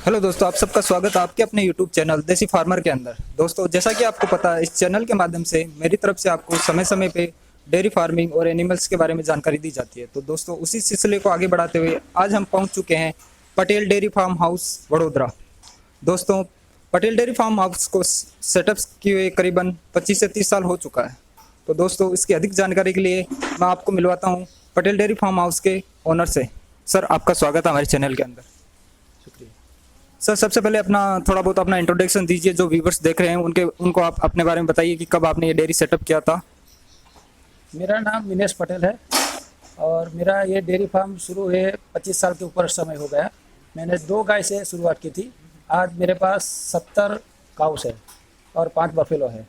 Hello दोस्तों, आप सबका स्वागत है आपके अपने यूट्यूब चैनल देसी फार्मर के अंदर। दोस्तों, जैसा कि आपको पता है, इस चैनल के माध्यम से मेरी तरफ से आपको समय समय पे डेयरी फार्मिंग और एनिमल्स के बारे में जानकारी दी जाती है। तो दोस्तों, उसी सिलसिले को आगे बढ़ाते हुए आज हम पहुंच चुके हैं Patel dairy farm house Vadodara. दोस्तों, पटेल डेयरी फार्म हाउस को सेटअप किए हुए करीबन 25 से 30 साल हो चुका है। तो दोस्तों, इसकी अधिक जानकारी के लिए मैं आपको मिलवाता हूँ पटेल डेयरी फार्म हाउस के ओनर से। सर, आपका स्वागत है हमारे चैनल के अंदर। शुक्रिया। सर, सबसे पहले अपना थोड़ा बहुत अपना इंट्रोडक्शन दीजिए। जो व्यूवर्स देख रहे हैं उनको आप अपने बारे में बताइए कि कब आपने ये डेयरी सेटअप किया था। मेरा नाम मिनेश पटेल है और मेरा ये डेयरी फार्म शुरू हुए 25 साल के ऊपर समय हो गया। मैंने 2 गाय से शुरुआत की थी। आज मेरे पास 70 काउस है और 5 बफेलो है।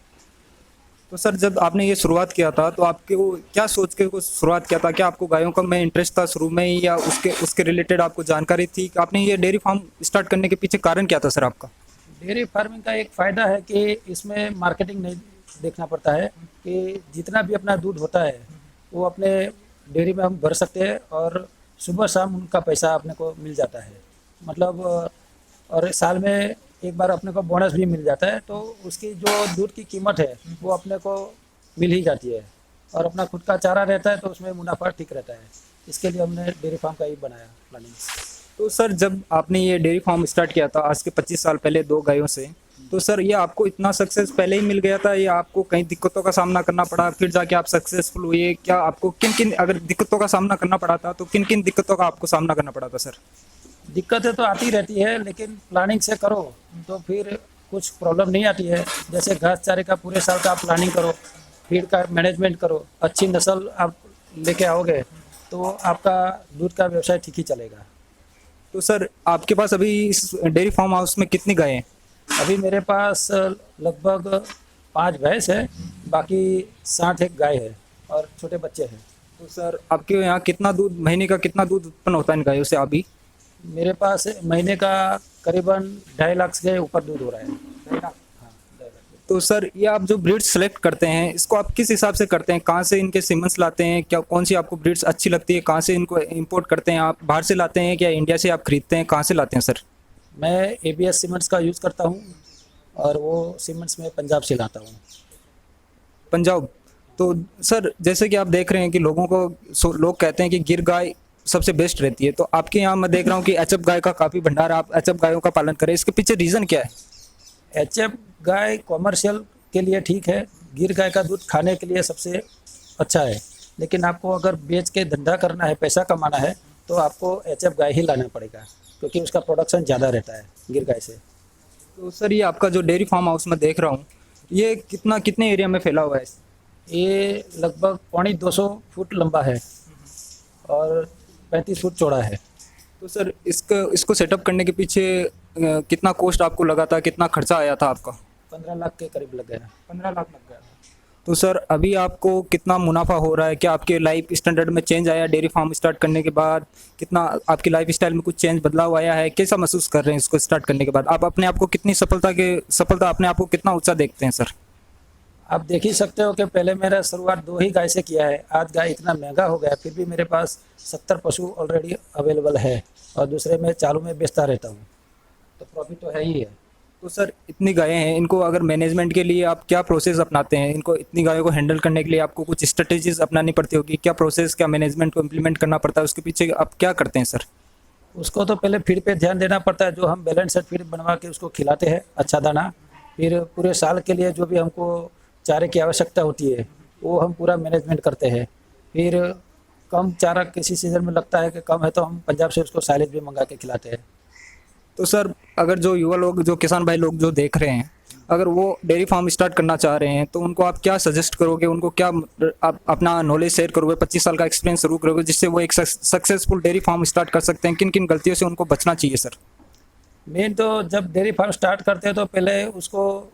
तो सर, जब आपने ये शुरुआत किया था तो आपके वो क्या सोच के को शुरुआत किया था? क्या आपको गायों का में इंटरेस्ट था शुरू में ही, या उसके उसके रिलेटेड आपको जानकारी थी कि आपने ये डेयरी फार्म स्टार्ट करने के पीछे कारण क्या था सर आपका? डेयरी फार्मिंग का एक फ़ायदा है कि इसमें मार्केटिंग नहीं देखना पड़ता है कि जितना भी अपना दूध होता है वो अपने डेयरी में हम भर सकते हैं और सुबह शाम उनका पैसा अपने को मिल जाता है। मतलब और साल में एक बार अपने को बोनस भी मिल जाता है, तो उसकी जो दूध की कीमत है वो अपने को मिल ही जाती है और अपना खुद का चारा रहता है तो उसमें मुनाफा ठीक रहता है। इसके लिए हमने डेयरी फार्म का ही बनाया प्लानिंग। तो सर, जब आपने ये डेयरी फार्म स्टार्ट किया था आज के 25 साल पहले 2 गायों से, तो सर ये आपको इतना सक्सेस पहले ही मिल गया था या आपको कई दिक्कतों का सामना करना पड़ा फिर जाके आप सक्सेसफुल हुए? क्या आपको किन किन अगर दिक्कतों का सामना करना पड़ा था तो किन किन दिक्कतों का आपको सामना करना पड़ा था सर? दिक्कतें तो आती रहती है, लेकिन प्लानिंग से करो तो फिर कुछ प्रॉब्लम नहीं आती है। जैसे घास चारे का पूरे साल का आप प्लानिंग करो, फीड का मैनेजमेंट करो, अच्छी नस्ल आप लेके आओगे तो आपका दूध का व्यवसाय ठीक ही चलेगा। तो सर, आपके पास अभी इस डेयरी फार्म हाउस में कितनी गायें हैं? अभी मेरे पास लगभग 5 भैंस है, बाकी 60 एक गाय है और छोटे बच्चे हैं। तो सर, आपके यहाँ कितना दूध, महीने का कितना दूध उत्पन्न होता है इन गायों से अभी? मेरे पास महीने का करीबन 2.5 लाख के ऊपर दूध हो रहा है। 2.5 लाख, हाँ 2.5 लाख। तो सर, ये आप जो ब्रीड सेलेक्ट करते हैं इसको आप किस हिसाब से करते हैं? कहाँ से इनके सीमेंस लाते हैं? क्या कौन सी आपको ब्रीड्स अच्छी लगती है? कहाँ से इनको इंपोर्ट करते हैं? आप बाहर से लाते हैं क्या इंडिया से आप खरीदते हैं? कहाँ से लाते हैं सर? मैं एबीएस सीमेंट्स का यूज़ करता हूँ और वो सीमेंट्स मैं पंजाब से लाता हूँ। पंजाब। तो सर, जैसे कि आप देख रहे हैं कि लोग कहते हैं कि गिर गाय सबसे बेस्ट रहती है, तो आपके यहाँ मैं देख रहा हूँ कि एचएफ गाय का काफ़ी भंडार, आप एचएफ गायों का पालन करें, इसके पीछे रीज़न क्या है? एचएफ गाय कॉमर्शियल के लिए ठीक है, गिर गाय का दूध खाने के लिए सबसे अच्छा है, लेकिन आपको अगर बेच के धंधा करना है, पैसा कमाना है, तो आपको एचएफ गाय ही लाना पड़ेगा क्योंकि उसका प्रोडक्शन ज़्यादा रहता है गिर गाय से। तो सर, ये आपका जो डेयरी फार्म हाउस में देख रहा हूँ, ये कितने एरिया में फैला हुआ है? ये लगभग 250 फुट लंबा है और 35 फुट चौड़ा है। तो सर, इसको इसको सेटअप करने के पीछे कितना कॉस्ट आपको लगा था, कितना खर्चा आया था आपका? 15 लाख के करीब लग गया। 15 लाख लग गया था। तो सर, अभी आपको कितना मुनाफा हो रहा है? क्या आपके लाइफ स्टैंडर्ड में चेंज आया डेयरी फार्म स्टार्ट करने के बाद? कितना आपकी लाइफ स्टाइल में कुछ चेंज बदलाव आया है? कैसा महसूस कर रहे हैं इसको स्टार्ट करने के बाद? आप अपने आप को कितनी सफलता अपने आप को कितना ऊंचा देखते हैं सर? आप देख ही सकते हो कि पहले मेरा शुरुआत 2 ही गाय से किया है, आज गाय इतना महंगा हो गया फिर भी मेरे पास 70 पशु ऑलरेडी अवेलेबल है और दूसरे में चालू में बेचता रहता हूँ, तो प्रॉफिट तो है ही है। तो सर, इतनी गायें हैं, इनको अगर मैनेजमेंट के लिए आप क्या प्रोसेस अपनाते हैं? इनको इतनी गायों को हैंडल करने के लिए आपको कुछ स्ट्रेटेजीज अपनानी पड़ती होगी? क्या प्रोसेस, क्या मैनेजमेंट को इम्प्लीमेंट करना पड़ता है? उसके पीछे आप क्या करते हैं सर? उसको तो पहले फीड पे ध्यान देना पड़ता है, जो हम बैलेंस फीड बनवा के उसको खिलाते हैं अच्छा दाना। फिर पूरे साल के लिए जो भी हमको चारे की आवश्यकता होती है वो हम पूरा मैनेजमेंट करते हैं। फिर कम चारा किसी सीज़न में लगता है कि कम है तो हम पंजाब से उसको साइलेज भी मंगा के खिलाते हैं। तो सर, अगर जो युवा लोग, जो किसान भाई लोग जो देख रहे हैं, अगर वो डेयरी फार्म स्टार्ट करना चाह रहे हैं तो उनको आप क्या सजेस्ट करोगे? उनको क्या आप अपना नॉलेज शेयर करोगे? 25 साल का एक्सपीरियंस शुरू करोगे जिससे वो एक सक्सेसफुल डेयरी फार्म स्टार्ट कर सकते हैं? किन किन गलतियों से उनको बचना चाहिए सर? मेन तो जब डेयरी फार्म स्टार्ट करते हैं तो पहले उसको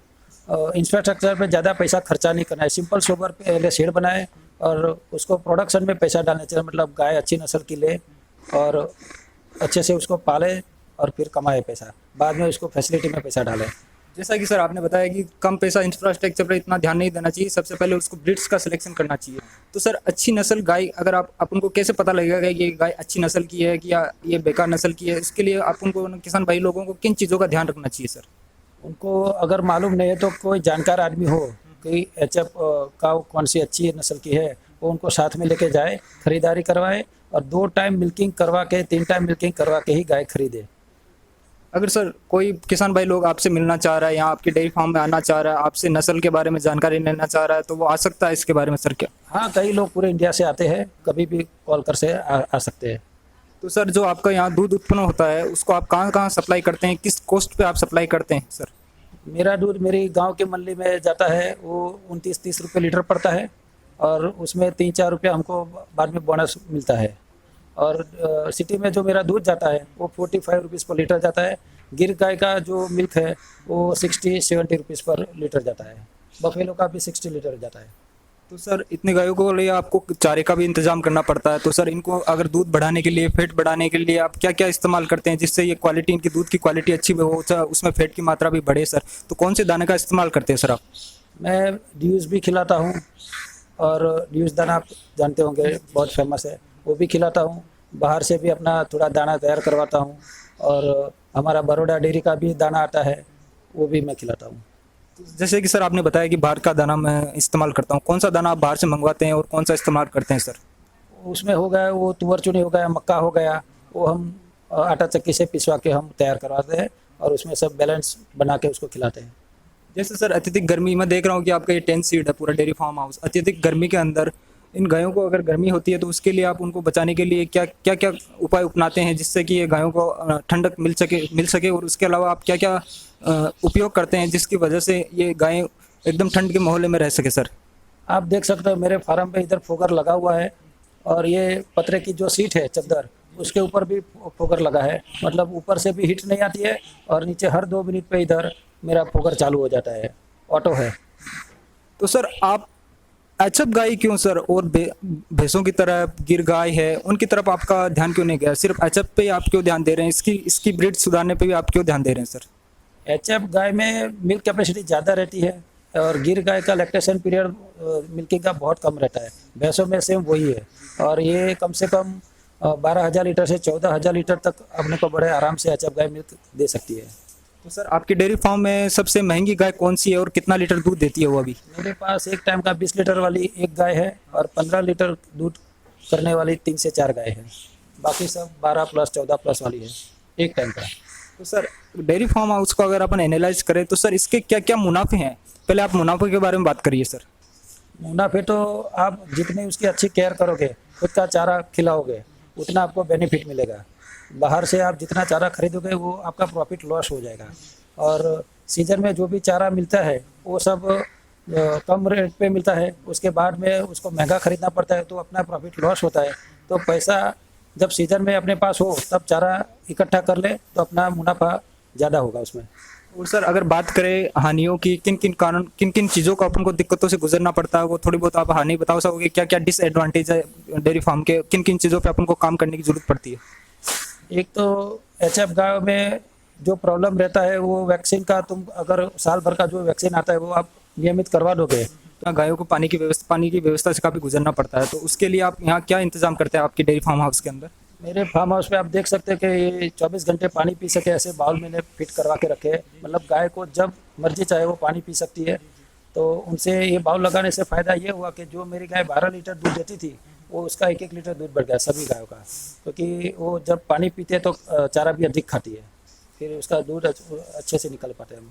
इंफ्रास्ट्रक्चर पे ज़्यादा पैसा खर्चा नहीं करना है। सिंपल सोबर पहले शेड बनाए और उसको प्रोडक्शन में पैसा डालना चाहिए, मतलब गाय अच्छी नस्ल की ले और अच्छे से उसको पाले और फिर कमाए पैसा, बाद में उसको फैसिलिटी में पैसा डालें। जैसा कि सर आपने बताया कि कम पैसा इंफ्रास्ट्रक्चर पर इतना ध्यान नहीं देना चाहिए, सबसे पहले उसको ब्रीड्स का सिलेक्शन करना चाहिए। तो सर अच्छी नस्ल गाय अगर आप उनको कैसे पता लगेगा कि ये गाय अच्छी नस्ल की है कि या ये बेकार नस्ल की है, इसके लिए आप उनको किसान भाई लोगों को किन चीज़ों का ध्यान रखना चाहिए सर? उनको अगर मालूम नहीं है तो कोई जानकार आदमी हो कि एचएफ काऊ कौन सी अच्छी नस्ल की है, वो उनको साथ में लेके जाए, खरीदारी करवाए और 2 टाइम मिल्किंग करवा के 3 टाइम मिल्किंग करवा के ही गाय खरीदे। अगर सर कोई किसान भाई लोग आपसे मिलना चाह रहा है या आपकी डेयरी फार्म में आना चाह रहा है, आपसे नस्ल के बारे में जानकारी लेना चाह रहा है, तो वो आ सकता है इसके बारे में सर क्या? हाँ, कई लोग पूरे इंडिया से आते हैं, कभी भी कॉल कर से आ सकते हैं। तो सर जो आपका यहाँ दूध उत्पन्न होता है उसको आप कहाँ कहाँ सप्लाई करते हैं, किस कॉस्ट पे आप सप्लाई करते हैं सर? मेरा दूध मेरी गांव के मंडी में जाता है, वो 29-30 रुपये लीटर पड़ता है और उसमें 3-4 रुपये हमको बाद में बोनस मिलता है। और सिटी में जो मेरा दूध जाता है वो 45 रुपीज़ पर लीटर जाता है। गिर गाय का जो मिल्क है वो 60-70 रुपीज़ पर लीटर जाता है। बफेलो का भी 60 लीटर जाता है। तो सर इतने गायों को लिए आपको चारे का भी इंतजाम करना पड़ता है, तो सर इनको अगर दूध बढ़ाने के लिए, फैट बढ़ाने के लिए आप क्या क्या इस्तेमाल करते हैं जिससे ये क्वालिटी, इनकी दूध की क्वालिटी अच्छी हो, उसमें फैट की मात्रा भी बढ़े सर? तो कौन से दाने का इस्तेमाल करते हैं सर आप? मैं ड्यूज़ भी खिलाता हूँ और ड्यूज़ दाना आप जानते होंगे, बहुत फेमस है, वो भी खिलाता हूँ। बाहर से भी अपना थोड़ा दाना तैयार करवाता हूँ और हमारा बड़ौदा डेयरी का भी दाना आता है, वो भी मैं खिलाता हूँ। जैसे कि सर आपने बताया कि बाहर का दाना मैं इस्तेमाल करता हूँ, कौन सा दाना आप बाहर से मंगवाते हैं और कौन सा इस्तेमाल करते हैं सर? उसमें हो गया वो तुअर चुनी हो गया, मक्का हो गया, वो हम आटा चक्की से पिसवा के हम तैयार करवाते हैं और उसमें सब बैलेंस बना के उसको खिलाते हैं। जैसे सर अत्यधिक गर्मी में देख रहा हूँ कि आपका ये 10 सीड है पूरा डेयरी फार्म हाउस, अत्यधिक गर्मी के अंदर इन गायों को अगर गर्मी होती है तो उसके लिए आप उनको बचाने के लिए क्या क्या क्या उपाय अपनाते हैं जिससे कि ये गायों को ठंडक मिल सके और उसके अलावा आप क्या क्या उपयोग करते हैं जिसकी वजह से ये गायें एकदम ठंड के माहौल में रह सके सर? आप देख सकते हो मेरे फार्म पे इधर फोगर लगा हुआ है और ये पतरे की जो सीट है चद्दर, उसके ऊपर भी फोगर लगा है, मतलब ऊपर से भी हीट नहीं आती है और नीचे हर 2 मिनट पे इधर मेरा फोगर चालू हो जाता है, ऑटो है। तो सर आप एचएफ गाय क्यों सर, और भैंसों की तरह गिर गाय है उनकी तरफ आपका ध्यान क्यों नहीं गया, सिर्फ एचएफ पे आप क्यों ध्यान दे रहे हैं, इसकी ब्रीड सुधारने पे भी आप क्यों ध्यान दे रहे हैं सर? एचएफ गाय में मिल्क कैपेसिटी ज़्यादा रहती है और गिर गाय का लैक्टेशन पीरियड मिल्किंग का बहुत कम रहता है। भैंसों में सेम वही है और ये कम से कम 12,000 लीटर से 14,000 लीटर तक अपने को बड़े आराम से एचएफ गाय मिल्क दे सकती है। तो सर आपकी डेयरी फार्म में सबसे महंगी गाय कौन सी है और कितना लीटर दूध देती है वो अभी? मेरे पास एक टाइम का 20 लीटर वाली एक गाय है और 15 लीटर दूध करने वाली 3 से 4 गाय है, बाकी सब 12+ 14+ वाली है एक टाइम का। तो सर डेयरी फार्म हाउस को अगर अपन एनालाइज करें तो सर इसके क्या क्या मुनाफे हैं, पहले आप मुनाफे के बारे में बात करिए सर। मुनाफे तो आप जितनी उसकी अच्छी केयर करोगे, खुद का चारा खिलाओगे, उतना आपको बेनिफिट मिलेगा। बाहर से आप जितना चारा खरीदोगे वो आपका प्रॉफिट लॉस हो जाएगा और सीजन में जो भी चारा मिलता है वो सब कम रेट पे मिलता है, उसके बाद में उसको महंगा खरीदना पड़ता है तो अपना प्रॉफिट लॉस होता है। तो पैसा जब सीजन में अपने पास हो तब चारा इकट्ठा कर ले तो अपना मुनाफा ज़्यादा होगा उसमें। और सर अगर बात करें हानियों की, किन किन चीज़ों को अपन को दिक्कतों से गुजरना पड़ता है, वो थोड़ी बहुत आप हानि बता सकोगे? क्या क्या डिसएडवांटेज है डेयरी फार्म के, किन किन चीज़ों पे अपन को काम करने की जरूरत पड़ती है? एक तो एचएफ गाय में जो प्रॉब्लम रहता है वो वैक्सीन का, तुम अगर साल भर का जो वैक्सीन आता है वो आप नियमित करवा दोगे। गायों को पानी की व्यवस्था से काफ़ी गुजरना पड़ता है, तो उसके लिए आप यहाँ क्या इंतजाम करते हैं आपकी डेयरी फार्म हाउस के अंदर? मेरे फार्म हाउस पे आप देख सकते हैं कि ये 24 घंटे पानी पी सके ऐसे बाउल मैंने फिट करवा के रखे हैं, मतलब गाय को जब मर्जी चाहे वो पानी पी सकती है। तो उनसे ये बाउल लगाने से फ़ायदा ये हुआ कि जो मेरी गाय 12 लीटर दूध देती थी वो उसका 1-1 लीटर दूध बढ़ गया सभी गायों का, क्योंकि वो जब पानी पीते हैं तो चारा भी अधिक खाती है, फिर उसका दूध अच्छे से निकल पाते हैं हम।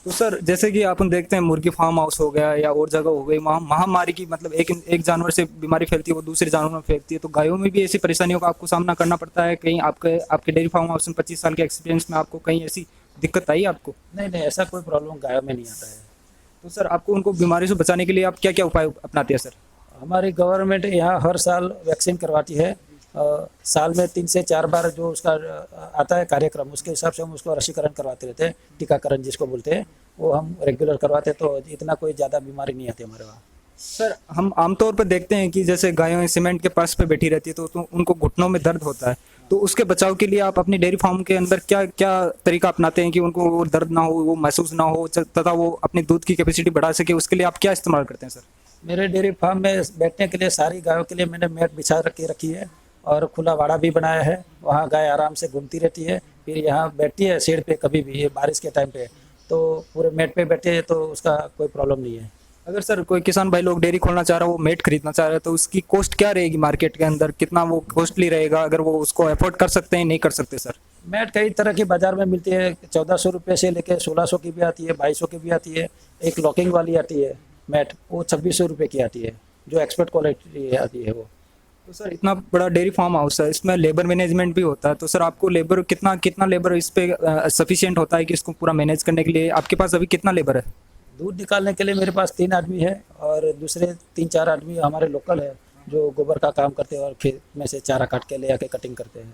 तो सर जैसे कि अपन देखते हैं मुर्गी फार्म हाउस हो गया या और जगह हो गई, वहाँ महामारी की मतलब एक जानवर से बीमारी फैलती है वो दूसरे जानवर में फैलती है, तो गायों में भी ऐसी परेशानियों का आपको सामना करना पड़ता है? कहीं आपके डेयरी फार्म हाउस में 25 साल के एक्सपीरियंस में आपको कहीं ऐसी दिक्कत आई आपको? नहीं, ऐसा कोई प्रॉब्लम गायों में नहीं आता है। तो सर आपको उनको बीमारी से बचाने के लिए आप क्या क्या उपाय अपनाते हैं सर? हमारी गवर्नमेंट यहाँ हर साल वैक्सीन करवाती है, साल में 3 से 4 बार जो उसका आता है कार्यक्रम, उसके हिसाब से हम उसको रसीकरण करवाते रहते हैं, टीकाकरण जिसको बोलते हैं, वो हम रेगुलर करवाते हैं, तो इतना कोई ज़्यादा बीमारी नहीं आती हमारे वहाँ। सर हम आमतौर पर देखते हैं कि जैसे गायों सीमेंट के पास पे बैठी रहती है तो उनको घुटनों में दर्द होता है, तो उसके बचाव के लिए आप अपनी डेयरी फार्म के अंदर क्या क्या तरीका अपनाते हैं कि उनको वो दर्द ना हो, वो महसूस ना हो, तथा वो अपनी दूध की कैपेसिटी बढ़ा सके, उसके लिए आप क्या इस्तेमाल करते हैं सर? मेरे डेयरी फार्म में बैठने के लिए सारी गायों के लिए मैंने मैट बिछा रखी है और खुला वाड़ा भी बनाया है। वहाँ गाय आराम से घूमती रहती है, फिर यहाँ बैठती है शेड पे कभी भी, ये बारिश के टाइम पे तो पूरे मैट पे बैठे है, तो उसका कोई प्रॉब्लम नहीं है। अगर सर कोई किसान भाई लोग डेयरी खोलना चाह रहा है, वो मेट खरीदना चाह रहा है, तो उसकी कॉस्ट क्या रहेगी मार्केट के अंदर, कितना वो कॉस्टली रहेगा, अगर वो उसको अफोर्ड कर सकते हैं नहीं कर सकते सर? मैट कई तरह की बाज़ार में मिलती है, 1400 रुपये से लेकर 1600 की भी आती है, 2200 की भी आती है। एक लॉकिंग वाली आती है मैट, वो 2600 रुपये की आती है, जो एक्सपर्ट क्वालिटी आती है वो। तो सर इतना बड़ा डेयरी फार्म हाउस है, इसमें लेबर मैनेजमेंट भी होता है, तो सर आपको लेबर कितना कितना लेबर इस पे सफिशिएंट होता है कि इसको पूरा मैनेज करने के लिए? आपके पास अभी कितना लेबर है? दूध निकालने के लिए मेरे पास 3 आदमी है और दूसरे 3-4 आदमी हमारे लोकल है, जो गोबर का काम करते हैं और खेत में से चारा काट के ले आके कटिंग करते हैं।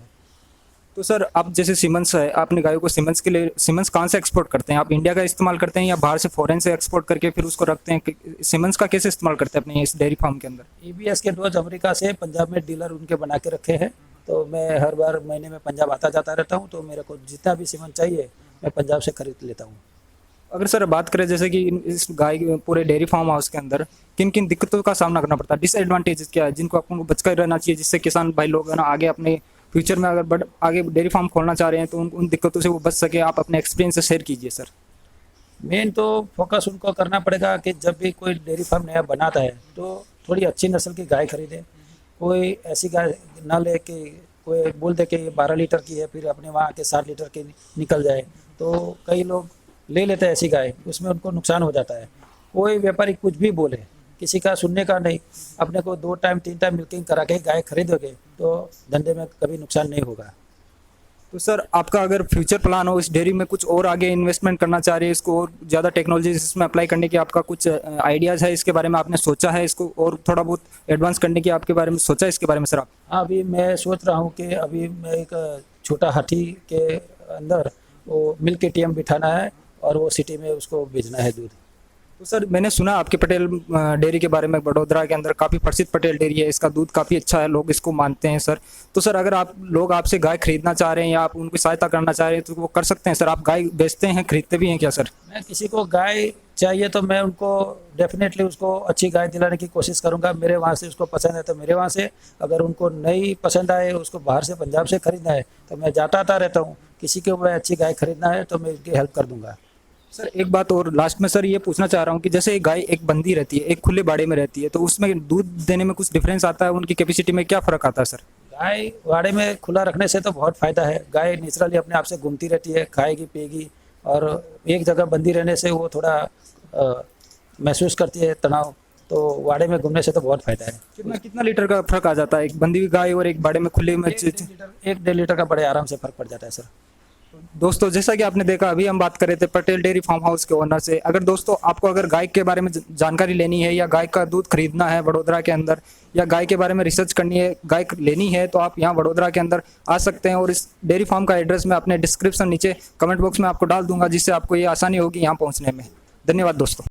तो सर आप जैसे सीमेंस है, आपने गायों को सीमेंस के लिए सीमेंस कहाँ से एक्सपोर्ट करते हैं? आप इंडिया का इस्तेमाल करते हैं या बाहर से फॉरेन से एक्सपोर्ट करके फिर उसको रखते हैं? सीमेंस का कैसे इस्तेमाल करते हैं अपने इस डेयरी फार्म के अंदर? EBS के डोज अमेरिका से पंजाब में डीलर उनके बना के रखे हैं, तो मैं हर बार महीने में पंजाब आता जाता रहता हूँ, तो मेरे को जितना भी सीमेंट चाहिए मैं पंजाब से खरीद लेता हूँ। अगर सर बात करें जैसे कि इस गाय पूरे डेयरी फार्म हाउस के अंदर किन किन दिक्कतों का सामना करना पड़ता है, डिसएडवांटेजेस क्या है जिनको आपको बचकर रहना चाहिए, जिससे किसान भाई लोग है ना आगे अपने फ्यूचर में अगर आगे डेयरी फार्म खोलना चाह रहे हैं तो उन दिक्कतों से वो बच सके? आप अपने एक्सपीरियंस से शेयर कीजिए सर। मेन तो फोकस उनको करना पड़ेगा कि जब भी कोई डेयरी फार्म नया बनाता है तो थोड़ी अच्छी नस्ल की गाय खरीदे। कोई ऐसी गाय ना ले कि कोई बोल दे कि ये 12 लीटर की है, फिर अपने वहाँ के 7 लीटर की निकल जाए, तो कई लोग ले लेते हैं ऐसी गाय, उसमें उनको नुकसान हो जाता है। कोई व्यापारी कुछ भी बोले, किसी का सुनने का नहीं, अपने को 2 टाइम 3 टाइम मिल्किंग करा के गाय खरीदोगे तो धंधे में कभी नुकसान नहीं होगा। तो सर आपका अगर फ्यूचर प्लान हो इस डेयरी में कुछ और आगे इन्वेस्टमेंट करना चाह रहे हैं, इसको और ज़्यादा टेक्नोलॉजी इसमें अप्लाई करने की आपका कुछ आइडियाज़ है, इसके बारे में आपने सोचा है, इसको और थोड़ा बहुत एडवांस करने की आपके बारे में सोचा है इसके बारे में सर आप? हाँ, अभी मैं सोच रहा हूँ कि अभी मैं एक छोटा हाथी के अंदर वो मिल्क ATM बिठाना है और वो सिटी में उसको भेजना है दूध। तो सर मैंने सुना आपके पटेल डेयरी के बारे में, बड़ोदरा के अंदर काफ़ी प्रसिद्ध पटेल डेयरी है, इसका दूध काफ़ी अच्छा है, लोग इसको मानते हैं सर। तो सर अगर आप लोग आपसे गाय खरीदना चाह रहे हैं या आप उनकी सहायता करना चाह रहे हैं तो वो कर सकते हैं सर? आप गाय बेचते हैं, खरीदते भी हैं क्या सर? मैं किसी को गाय चाहिए तो मैं उनको डेफिनेटली उसको अच्छी गाय दिलाने की कोशिश करूंगा। मेरे वहाँ से उसको पसंद है तो मेरे वहाँ से, अगर उनको नहीं पसंद आए, उसको बाहर से पंजाब से खरीदना है तो मैं जाता आता रहता हूँ। किसी को मैं अच्छी गाय खरीदना है तो मैं उसकी हेल्प कर दूंगा। सर एक बात और लास्ट में सर ये पूछना चाह रहा हूँ कि जैसे एक गाय एक बंदी रहती है, एक खुले बाड़े में रहती है, तो उसमें दूध देने में कुछ डिफरेंस आता है, उनकी कैपेसिटी में क्या फ़र्क आता है सर? गाय वाड़े में खुला रखने से तो बहुत फ़ायदा है। गाय नेचुरली अपने आप से घूमती रहती है, खाएगी पिएगी, और एक जगह बंदी रहने से वो थोड़ा महसूस करती है तनाव, तो वाड़े में घूमने से तो बहुत फ़ायदा है। कितना कितना लीटर का फर्क आ जाता है एक बंदी हुई गाय और एक बाड़े में खुले में? 1-1.5 लीटर का बड़े आराम से फ़र्क पड़ जाता है सर। दोस्तों जैसा कि आपने देखा, अभी हम बात कर रहे थे पटेल डेयरी फार्म हाउस के ओनर से। अगर दोस्तों आपको अगर गाय के बारे में जानकारी लेनी है या गाय का दूध खरीदना है वडोदरा के अंदर, या गाय के बारे में रिसर्च करनी है, गाय लेनी है, तो आप यहाँ वडोदरा के अंदर आ सकते हैं। और इस डेयरी फार्म का एड्रेस मैं अपने डिस्क्रिप्शन नीचे कमेंट बॉक्स में आपको डाल दूंगा, जिससे आपको ये आसानी होगी यहाँ पहुँचने में। धन्यवाद दोस्तों।